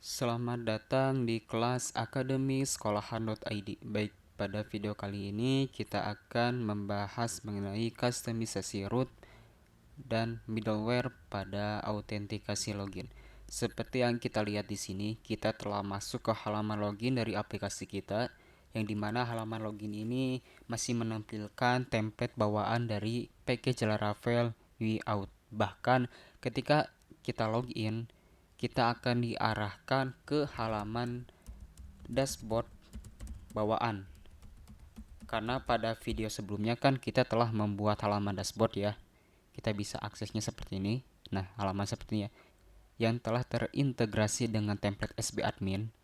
Selamat datang di kelas Akademi Sekolahan.id. Baik, pada video kali ini kita akan membahas mengenai kustomisasi root dan middleware pada autentikasi login. Seperti yang kita lihat di sini, kita telah masuk ke halaman login dari aplikasi kita, yang dimana halaman login ini masih menampilkan template bawaan dari package Laravel UI Out. Bahkan ketika kita login, kita akan diarahkan ke halaman dashboard bawaan. Karena pada video sebelumnya kan kita telah membuat halaman dashboard ya. Kita bisa aksesnya seperti ini. Nah, halaman sepertinya yang telah terintegrasi dengan template SB admin.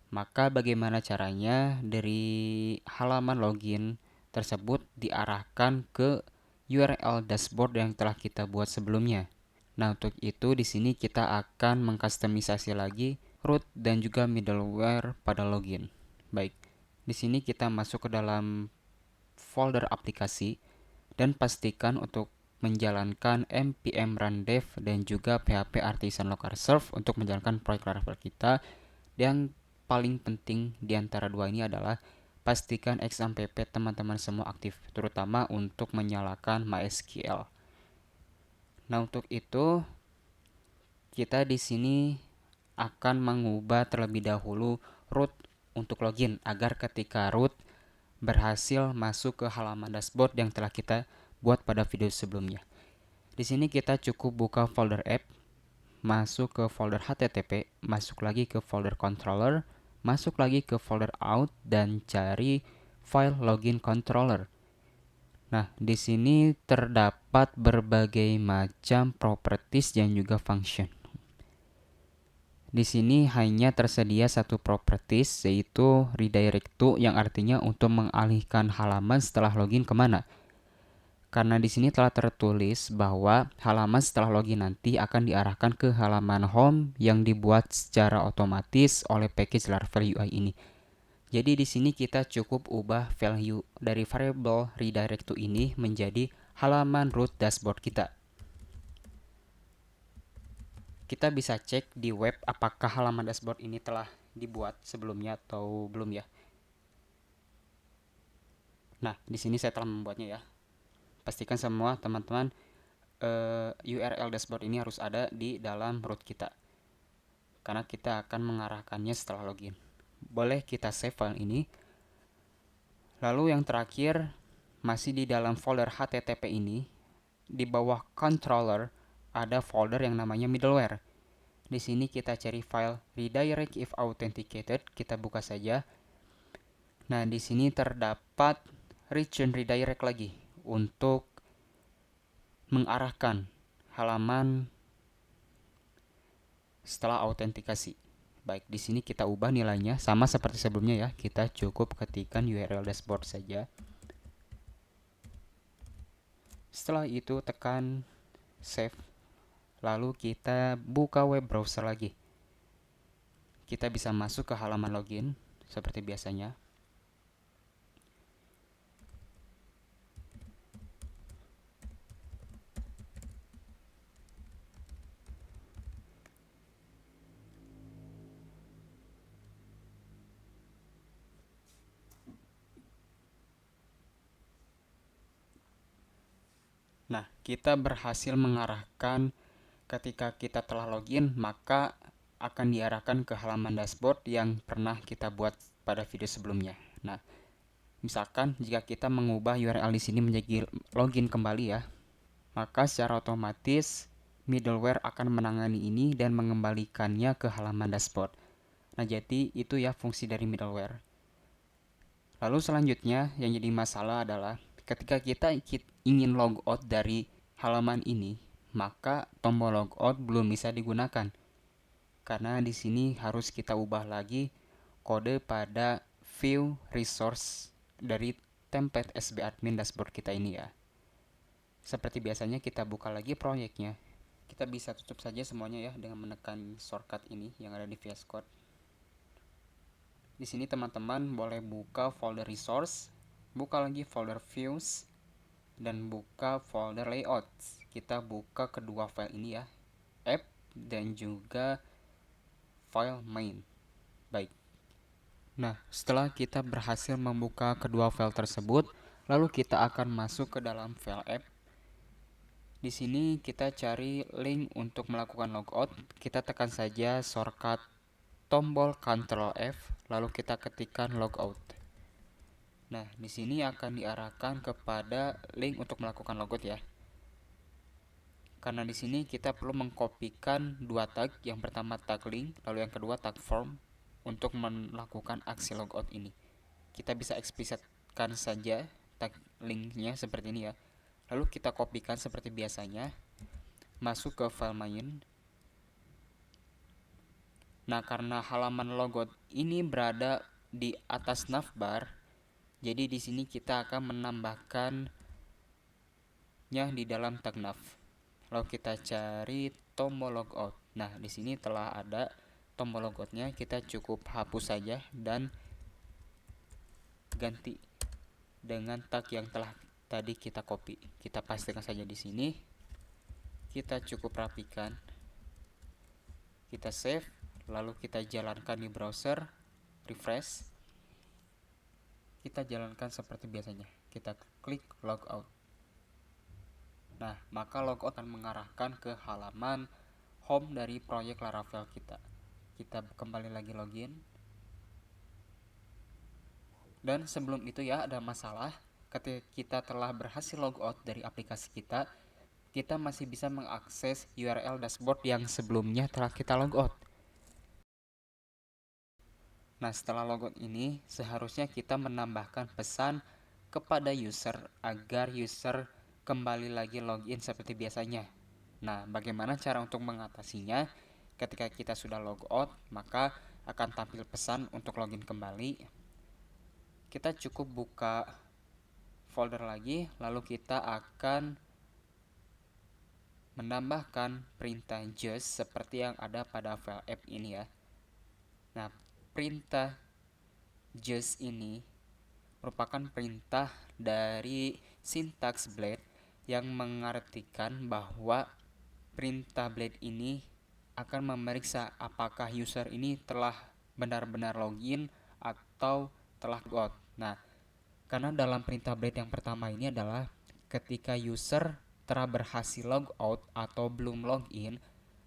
Maka bagaimana caranya dari halaman login tersebut diarahkan ke URL dashboard yang telah kita buat sebelumnya. Nah, untuk itu di sini kita akan mengkustomisasi lagi root dan juga middleware pada login. Baik, di sini kita masuk ke dalam folder aplikasi dan pastikan untuk menjalankan npm run dev dan juga php artisan local serve untuk menjalankan proyek Laravel kita. Yang paling penting di antara dua ini adalah pastikan XAMPP teman-teman semua aktif, terutama untuk menyalakan MySQL. Nah, untuk itu kita di sini akan mengubah terlebih dahulu root untuk login agar ketika root berhasil masuk ke halaman dashboard yang telah kita buat pada video sebelumnya. Di sini kita cukup buka folder app, masuk ke folder http, masuk lagi ke folder controller, masuk lagi ke folder out dan cari file login controller. Nah, di sini terdapat berbagai macam properties dan juga function. Di sini hanya tersedia satu properties, yaitu redirect to, yang artinya untuk mengalihkan halaman setelah login kemana. Karena di sini telah tertulis bahwa halaman setelah login nanti akan diarahkan ke halaman home yang dibuat secara otomatis oleh package Laravel UI ini. Jadi di sini kita cukup ubah value dari variable redirect to ini menjadi halaman root dashboard kita. Kita bisa cek di web apakah halaman dashboard ini telah dibuat sebelumnya atau belum ya. Nah, di sini saya telah membuatnya ya. Pastikan semua teman-teman URL dashboard ini harus ada di dalam root kita, karena kita akan mengarahkannya setelah login. Boleh kita save file ini. Lalu yang terakhir, masih di dalam folder http ini, di bawah controller ada folder yang namanya middleware. Di sini kita cari file redirect if authenticated, kita buka saja. Nah, di sini terdapat region redirect lagi untuk mengarahkan halaman setelah autentikasi. Baik, di sini kita ubah nilainya sama seperti sebelumnya ya. Kita cukup ketikkan URL dashboard saja. Setelah itu tekan save. Lalu kita buka web browser lagi. Kita bisa masuk ke halaman login seperti biasanya. Nah, kita berhasil mengarahkan ketika kita telah login, maka akan diarahkan ke halaman dashboard yang pernah kita buat pada video sebelumnya. Nah, misalkan jika kita mengubah URL di sini menjadi login kembali ya, maka secara otomatis middleware akan menangani ini dan mengembalikannya ke halaman dashboard. Nah, jadi itu ya fungsi dari middleware. Lalu selanjutnya yang jadi masalah adalah ketika kita ingin logout dari halaman ini, maka tombol logout belum bisa digunakan. Karena di sini harus kita ubah lagi kode pada view resource dari template SB admin dashboard kita ini ya. Seperti biasanya kita buka lagi proyeknya. Kita bisa tutup saja semuanya ya dengan menekan shortcut ini yang ada di VS Code. Di sini teman-teman boleh buka folder resource, buka lagi folder views, dan buka folder layout. Kita buka kedua file ini ya, app dan juga file main. Baik. Nah, setelah kita berhasil membuka kedua file tersebut, lalu kita akan masuk ke dalam file app. Di sini kita cari link untuk melakukan logout. Kita tekan saja shortcut tombol Ctrl F, lalu kita ketikkan logout. Nah, di sini akan diarahkan kepada link untuk melakukan logout ya. Karena di sini kita perlu mengkopikan dua tag, yang pertama tag link, lalu yang kedua tag form untuk melakukan aksi logout ini. Kita bisa eksplisitkan saja tag linknya seperti ini ya. Lalu kita kopikan seperti biasanya, masuk ke file main. Nah, karena halaman logout ini berada di atas navbar, jadi di sini kita akan menambahkannya di dalam tag nav. Lalu kita cari tombol logout. Nah, di sini telah ada tombol logoutnya. Kita cukup hapus saja dan ganti dengan tag yang telah tadi kita copy. Kita pastikan saja di sini. Kita cukup rapikan. Kita save, lalu kita jalankan di browser, refresh. Kita jalankan seperti biasanya. Kita klik logout. Nah, maka logout akan mengarahkan ke halaman home dari proyek Laravel kita. Kita kembali lagi login. Dan sebelum itu ya, ada masalah. Ketika kita telah berhasil logout dari aplikasi kita masih bisa mengakses URL dashboard yang sebelumnya telah kita logout. Nah, setelah logout ini, seharusnya kita menambahkan pesan kepada user agar user kembali lagi login seperti biasanya. Nah, bagaimana cara untuk mengatasinya? Ketika kita sudah logout, maka akan tampil pesan untuk login kembali. Kita cukup buka folder lagi, lalu kita akan menambahkan perintah just seperti yang ada pada file app ini ya. Nah, perintah just ini merupakan perintah dari syntax blade yang mengartikan bahwa perintah blade ini akan memeriksa apakah user ini telah benar-benar login atau telah logout. Nah, karena dalam perintah blade yang pertama ini adalah ketika user telah berhasil logout atau belum login,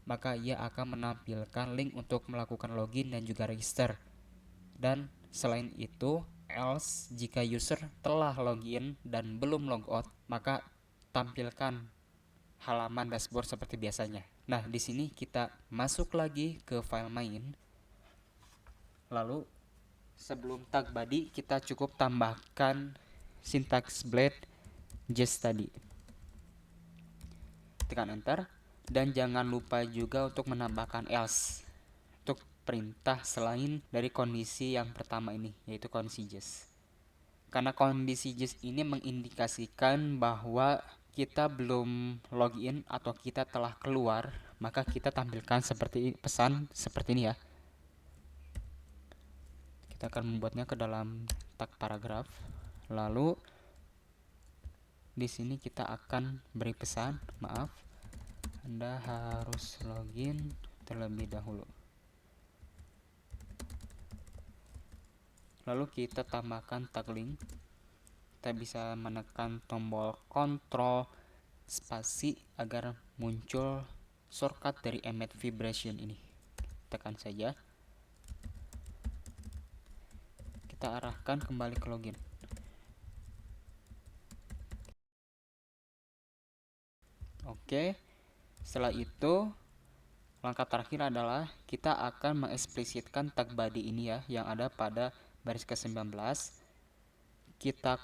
maka ia akan menampilkan link untuk melakukan login dan juga register. Dan selain itu, else jika user telah login dan belum logout, maka tampilkan halaman dashboard seperti biasanya. Nah, di sini kita masuk lagi ke file main. Lalu sebelum tag body, kita cukup tambahkan syntax blade just tadi. Tekan enter dan jangan lupa juga untuk menambahkan else untuk perintah selain dari kondisi yang pertama ini, yaitu kondisi just. Karena kondisi just ini mengindikasikan bahwa kita belum login atau kita telah keluar, maka kita tampilkan seperti pesan seperti ini ya. Kita akan membuatnya ke dalam tag paragraf. Lalu di sini kita akan beri pesan, maaf, Anda harus login terlebih dahulu. Lalu kita tambahkan tag link. Kita bisa menekan tombol Ctrl spasi agar muncul shortcut dari emit vibration ini. Tekan saja. Kita arahkan kembali ke login. Oke, setelah itu langkah terakhir adalah kita akan mengeksplisitkan tag body ini ya, yang ada pada baris ke-19. Kita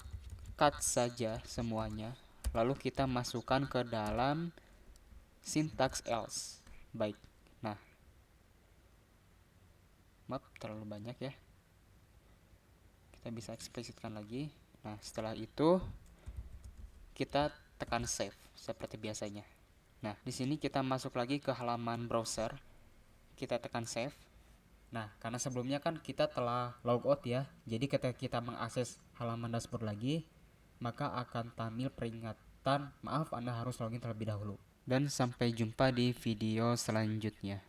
cut saja semuanya, lalu kita masukkan ke dalam syntax else. Baik, nah, maaf terlalu banyak ya, kita bisa eksplisitkan lagi. Nah, setelah itu kita tekan save seperti biasanya. Nah, di sini kita masuk lagi ke halaman browser. Kita tekan save. Nah, karena sebelumnya kan kita telah logout ya. Jadi ketika kita mengakses halaman dashboard lagi, maka akan tampil peringatan, maaf Anda harus login terlebih dahulu. Dan sampai jumpa di video selanjutnya.